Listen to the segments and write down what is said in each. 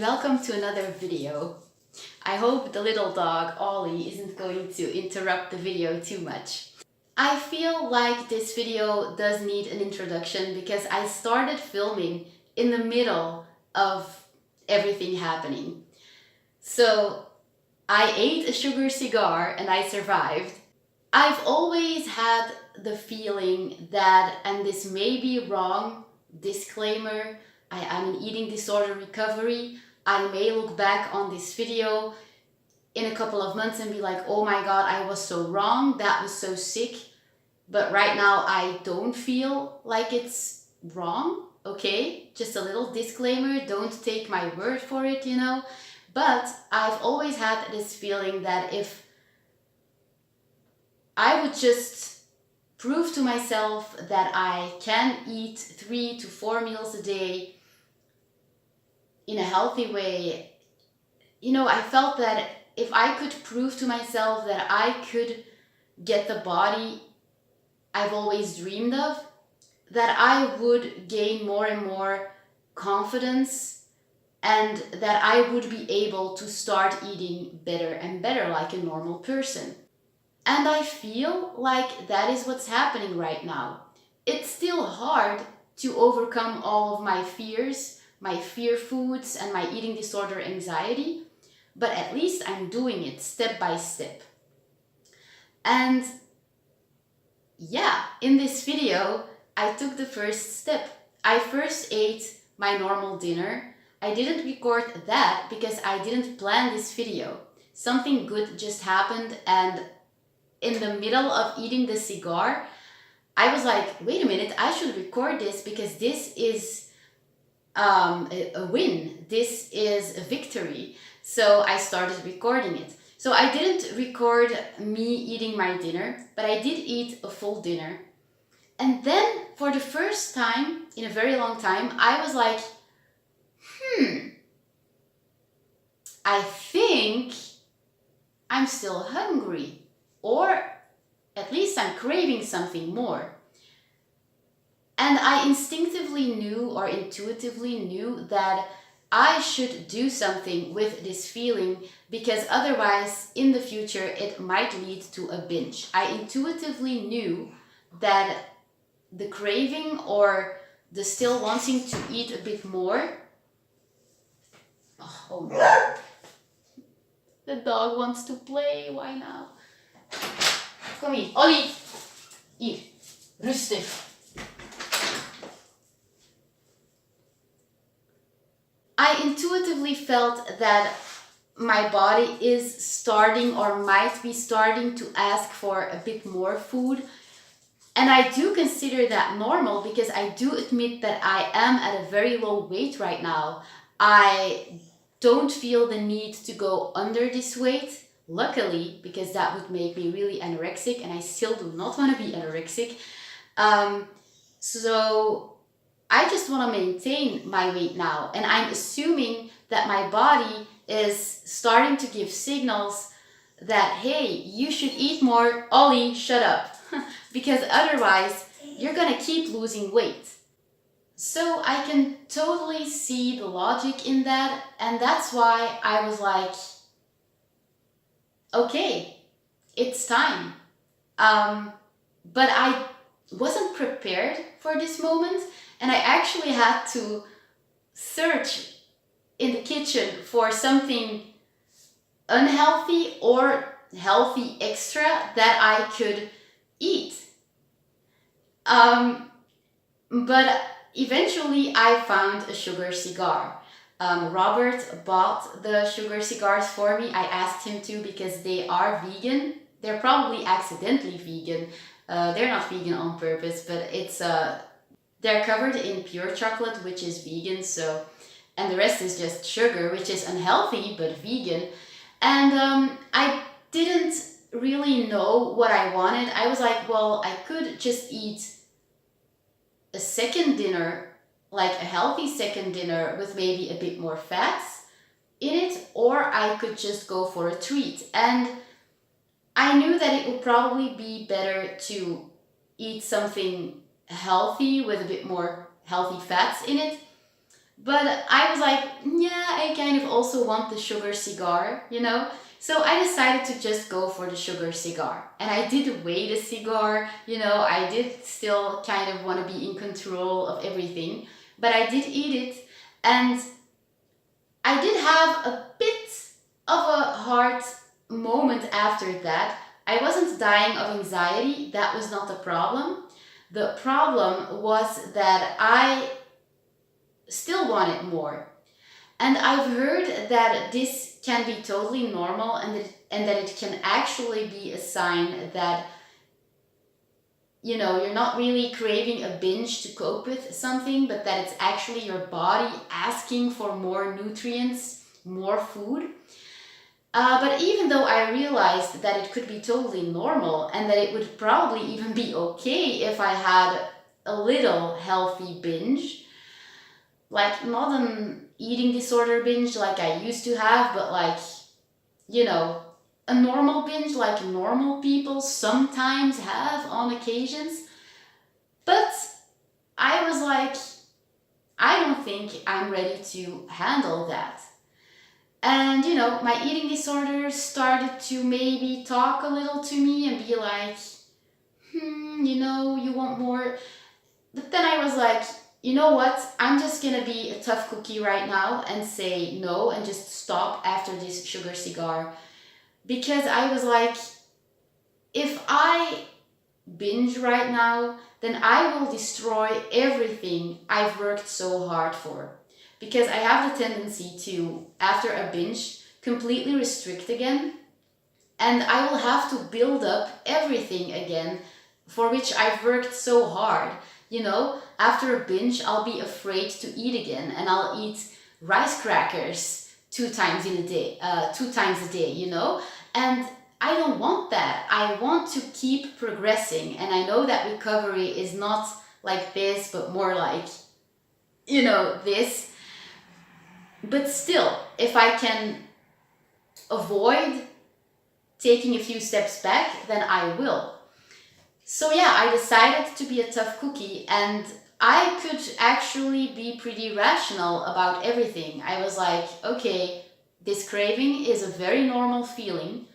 and welcome to another video. I hope the little dog, Ollie, isn't going to interrupt the video too much. I feel like this video does need an introduction because I started filming in the middle of everything happening. So I ate a sugar cigar and I survived. I've always had the feeling that, and this may be wrong, disclaimer, I am in eating disorder recovery. I may look back on this video in a couple of months and be like, oh my god, I was so wrong, that was so sick. But right now I don't feel like it's wrong, okay? Just a little disclaimer, don't take my word for it, you know? But I've always had this feeling that if I would just prove to myself that I can eat 3 to 4 meals a day in a healthy way, you know, I felt that if I could prove to myself that I could get the body I've always dreamed of, that I would gain more and more confidence and that I would be able to start eating better and better like a normal person. And I feel like that is what's happening right now. It's still hard to overcome all of my fears, my fear foods, and my eating disorder anxiety, but at least I'm doing it step by step. And yeah, in this video, I took the first step. I first ate my normal dinner. I didn't record that because I didn't plan this video. Something good just happened, and in the middle of eating the cigar, I was like, wait a minute, I should record this because this is a win. This is a victory. So I started recording it. So I didn't record me eating my dinner, but I did eat a full dinner. And then for the first time in a very long time, I was like, I think I'm still hungry, or at least I'm craving something more. And I instinctively knew, or intuitively knew, that I should do something with this feeling because otherwise in the future it might lead to a binge. I intuitively knew that the craving or the still wanting to eat a bit more. Oh no. The dog wants to play, why now? Kom hier, Ollie. Hier, rustig. I intuitively felt that my body is starting or might be starting to ask for a bit more food. And I do consider that normal because I do admit that I am at a very low weight right now. I don't feel the need to go under this weight, luckily, because that would make me really anorexic, and I still do not want to be anorexic. So I just want to maintain my weight now, and I'm assuming that my body is starting to give signals that, hey, you should eat more. Ollie, shut up. Because otherwise you're gonna keep losing weight. So I can totally see the logic in that, and that's why I was like, okay, it's time. But I wasn't prepared for this moment, and I actually had to search in the kitchen for something unhealthy or healthy extra that I could eat. But eventually I found a sugar cigar. Robert bought the sugar cigars for me. I asked him to because they are vegan. They're probably accidentally vegan. They're not vegan on purpose, but it's they're covered in pure chocolate, which is vegan, so, and the rest is just sugar, which is unhealthy but vegan. And I didn't really know what I wanted. I was like, well, I could just eat a second dinner, like a healthy second dinner with maybe a bit more fats in it, or I could just go for a treat. And I knew that it would probably be better to eat something healthy with a bit more healthy fats in it. But I was like, yeah, I kind of also want the sugar cigar, you know? So I decided to just go for the sugar cigar. And I did weigh the cigar, you know, I did still kind of want to be in control of everything. But I did eat it, and I did have a bit of a hard moment after that. I wasn't dying of anxiety, that was not the problem. The problem was that I still wanted more. And I've heard that this can be totally normal, and that it can actually be a sign that, you know, you're not really craving a binge to cope with something, but that it's actually your body asking for more nutrients, more food. But even though I realized that it could be totally normal and that it would probably even be okay if I had a little healthy binge, like not an eating disorder binge like I used to have, but like, you know, a normal binge like normal people sometimes have on occasions. But I was like, I don't think I'm ready to handle that. And you know, my eating disorder started to maybe talk a little to me and be like, you know, you want more. But then I was like, you know what? I'm just gonna be a tough cookie right now and say no and just stop after this sugar cigar. Because I was like, if I binge right now, then I will destroy everything I've worked so hard for. Because I have the tendency to, after a binge, completely restrict again. And I will have to build up everything again for which I've worked so hard. You know, after a binge, I'll be afraid to eat again, and I'll eat rice crackers 2 times a day, you know? And I don't want that. I want to keep progressing. And I know that recovery is not like this, but more like, you know, this. But still, if I can avoid taking a few steps back, then I will. So yeah, I decided to be a tough cookie, and I could actually be pretty rational about everything. I was like, okay, this craving is a very normal feeling.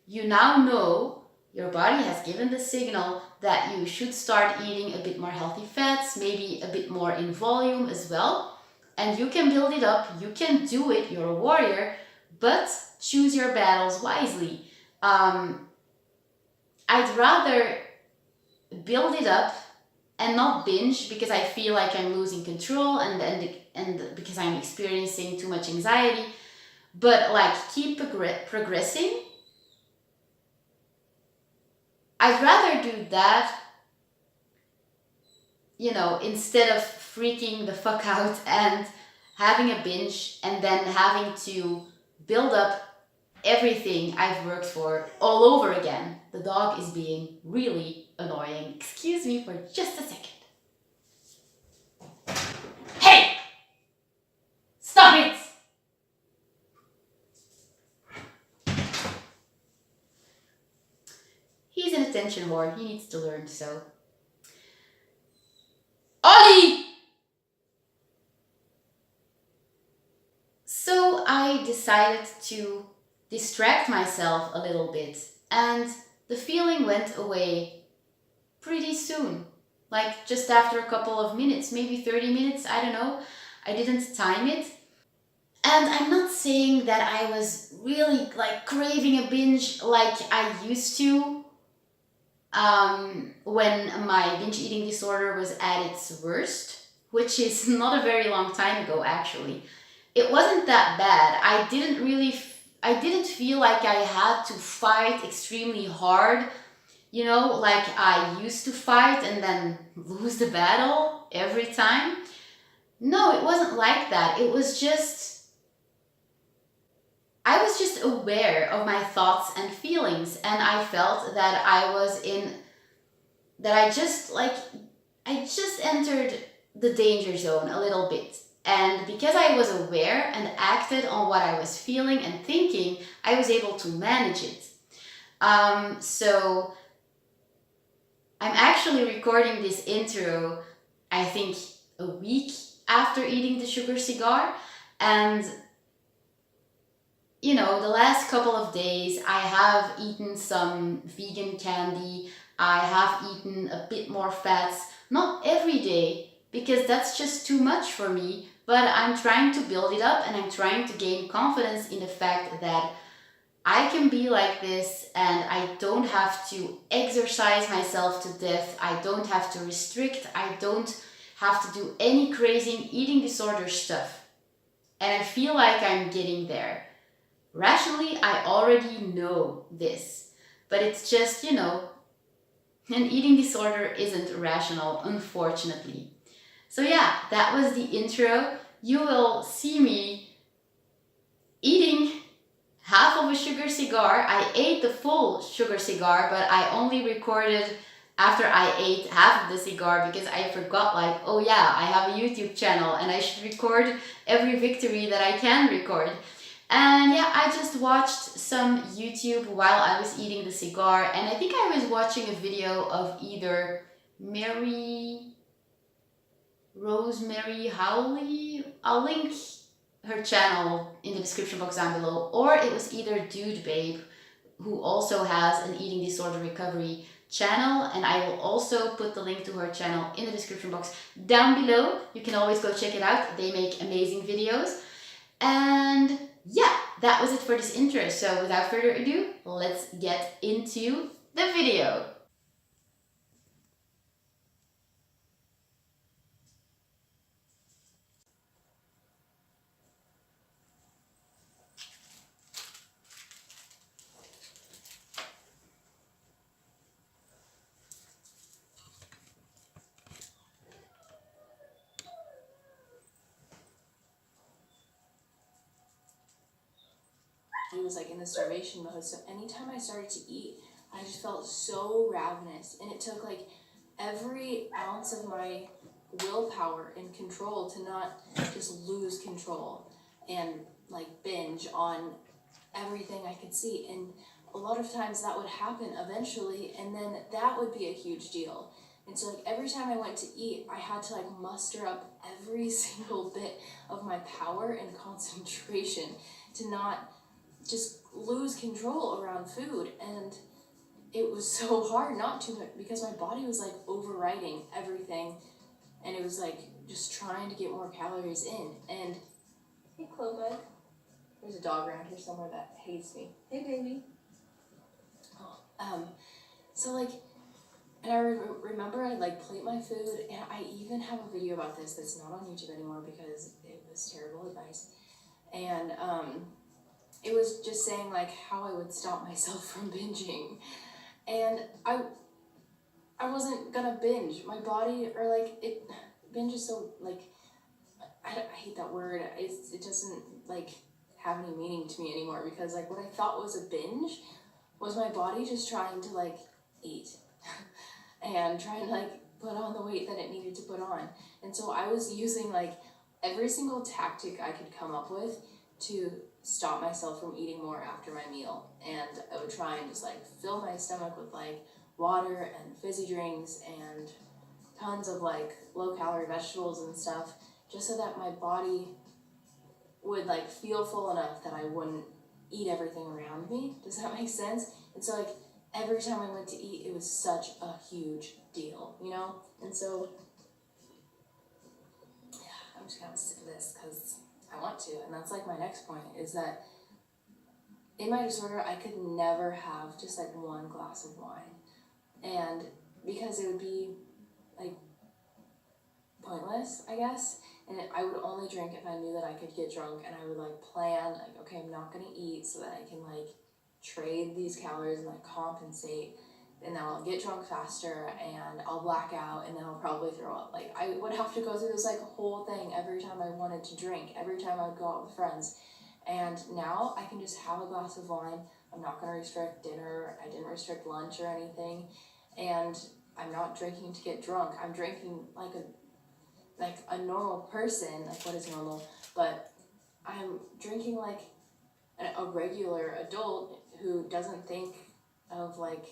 You now know your body has given the signal that you should start eating a bit more healthy fats, maybe a bit more in volume as well. And you can build it up, you can do it, you're a warrior, but choose your battles wisely. I'd rather build it up and not binge because I feel like I'm losing control, and because I'm experiencing too much anxiety, but like keep progressing. I'd rather do that, you know, instead of freaking the fuck out and having a binge and then having to build up everything I've worked for all over again. The dog is being really annoying. Excuse me for just a second. Hey! Stop it! He's an attention whore. He needs to learn, so. Ollie! So I decided to distract myself a little bit, and the feeling went away pretty soon. Like just after a couple of minutes, maybe 30 minutes, I don't know. I didn't time it. And I'm not saying that I was really like craving a binge like I used to when my binge eating disorder was at its worst, which is not a very long time ago actually. It wasn't that bad. I didn't feel like I had to fight extremely hard, you know, like I used to fight and then lose the battle every time. No, it wasn't like that. I was just aware of my thoughts and feelings, and I felt that I just entered the danger zone a little bit. And because I was aware and acted on what I was feeling and thinking, I was able to manage it. So I'm actually recording this intro, I think a week after eating the sugar cigar. And you know, the last couple of days I have eaten some vegan candy. I have eaten a bit more fats, not every day because that's just too much for me, but I'm trying to build it up and I'm trying to gain confidence in the fact that I can be like this and I don't have to exercise myself to death. I don't have to restrict. I don't have to do any crazy eating disorder stuff. And I feel like I'm getting there. Rationally, I already know this, but it's just, you know, an eating disorder isn't rational, unfortunately. So, yeah, that was the intro. You will see me eating half of a sugar cigar. I ate the full sugar cigar, but I only recorded after I ate half of the cigar because I forgot, like, oh yeah, I have a YouTube channel and I should record every victory that I can record. And yeah, I just watched some YouTube while I was eating the cigar, and I think I was watching a video of either Rosemary Howley. I'll link her channel in the description box down below, or it was either Dude Babe, who also has an eating disorder recovery channel, and I will also put the link to her channel in the description box down below. You can always go check it out. They make amazing videos. And yeah, that was it for this intro. So without further ado, let's get into the video. He was like in the starvation mode, so anytime I started to eat, I just felt so ravenous, and it took like every ounce of my willpower and control to not just lose control and like binge on everything I could see. And a lot of times that would happen eventually, and then that would be a huge deal. And so like every time I went to eat, I had to like muster up every single bit of my power and concentration to not just lose control around food. And it was so hard not to, because my body was like overriding everything, and it was like just trying to get more calories in. And hey, Clobug, there's a dog around here somewhere that hates me. Hey, baby. So like, and I remember I'd like plate my food, and I even have a video about this that's not on YouTube anymore because it was terrible advice. And it was just saying like how I would stop myself from binging. And I wasn't gonna binge. My body, or like, binge is so like, I hate that word. It doesn't like have any meaning to me anymore, because like what I thought was a binge was my body just trying to like eat and trying to like put on the weight that it needed to put on. And so I was using like every single tactic I could come up with to stop myself from eating more after my meal. And I would try and just like fill my stomach with like water and fizzy drinks and tons of like low calorie vegetables and stuff, just so that my body would like feel full enough that I wouldn't eat everything around me. Does that make sense? And so like every time I went to eat, it was such a huge deal, you know? And so yeah, I'm just kind of sick of this because I want to. And that's like my next point, is that in my disorder, I could never have just like one glass of wine. And because it would be like pointless, I guess. And I would only drink if I knew that I could get drunk, and I would like plan like, okay, I'm not gonna eat so that I can like trade these calories and like compensate, and then I'll get drunk faster and I'll black out, and then I'll probably throw up. Like I would have to go through this like whole thing every time I wanted to drink, every time I would go out with friends. And now I can just have a glass of wine. I'm not gonna restrict dinner. I didn't restrict lunch or anything. And I'm not drinking to get drunk. I'm drinking like a normal person. Like, what is normal? But I'm drinking like a regular adult who doesn't think of like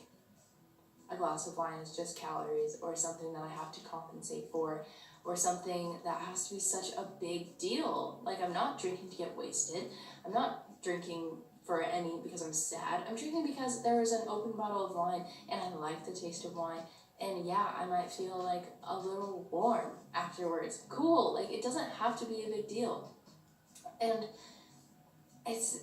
a glass of wine is just calories, or something that I have to compensate for, or something that has to be such a big deal. Like, I'm not drinking to get wasted. I'm not drinking because I'm sad. I'm drinking because there is an open bottle of wine and I like the taste of wine. And yeah, I might feel like a little warm afterwards. Cool, like it doesn't have to be a big deal. And it's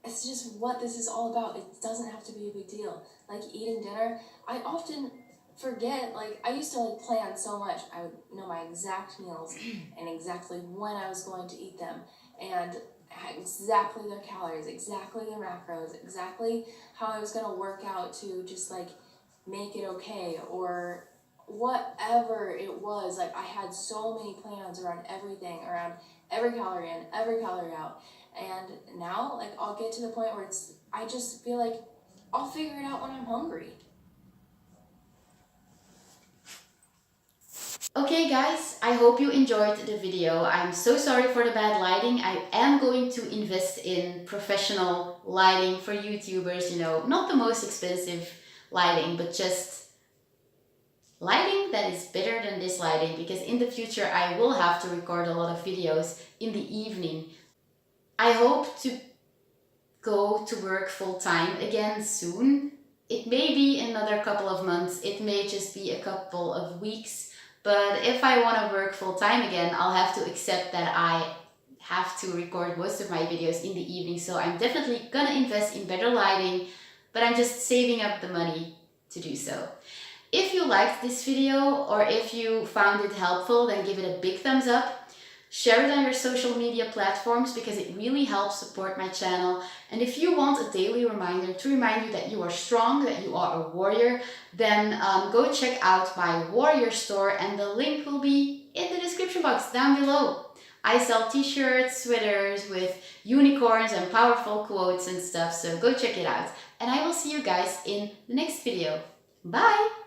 just what this is all about. It doesn't have to be a big deal. Like eating dinner, I often forget, like I used to like plan so much. I would know my exact meals and exactly when I was going to eat them, and exactly their calories, exactly their macros, exactly how I was going to work out to just like make it okay, or whatever it was. Like I had so many plans around everything, around every calorie in, every calorie out. And now, like, I'll get to the point where I just feel like I'll figure it out when I'm hungry. Okay guys, I hope you enjoyed the video. I'm so sorry for the bad lighting. I am going to invest in professional lighting for YouTubers, you know, not the most expensive lighting, but just lighting that is better than this lighting, because in the future I will have to record a lot of videos in the evening. I hope to go to work full-time again soon. It may be another couple of months, it may just be a couple of weeks, but if I want to work full-time again, I'll have to accept that I have to record most of my videos in the evening, so I'm definitely gonna invest in better lighting, but I'm just saving up the money to do so. If you liked this video or if you found it helpful, then give it a big thumbs up. Share it on your social media platforms because it really helps support my channel. And if you want a daily reminder to remind you that you are strong, that you are a warrior, then go check out my warrior store, and the link will be in the description box down below. I sell t-shirts, sweaters with unicorns and powerful quotes and stuff, so go check it out. And I will see you guys in the next video. Bye!